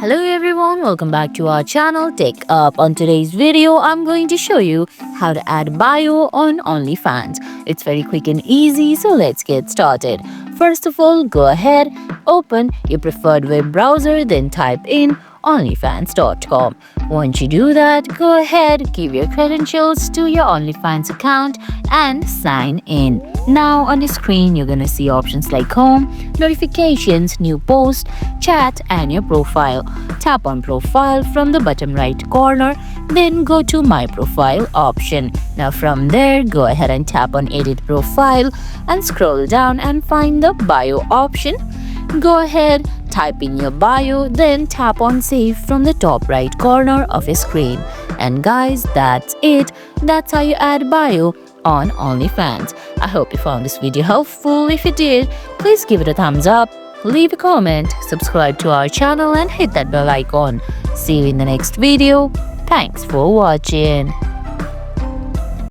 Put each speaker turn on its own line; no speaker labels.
Hello everyone, welcome back to our channel Tech Up. On today's video, I'm going to show you how to add bio on OnlyFans. It's very quick and easy, so let's get started. First of all, go ahead, open your preferred web browser, then type in onlyfans.com. Once you do that, go ahead, give your credentials to your OnlyFans account and sign in. Now on the screen, you're gonna see options like home, notifications, new post, chat, and your profile. Tap on profile from the bottom right corner, then go to my profile option. Now from there, go ahead and tap on edit profile and scroll down and find the bio option. Go ahead, type in your bio, then tap on save from the top right corner of your screen. And guys, that's it. That's how you add bio on OnlyFans. I hope you found this video helpful. If you did, please give it a thumbs up, leave a comment, subscribe to our channel and hit that bell icon. See you in the next video. Thanks for watching.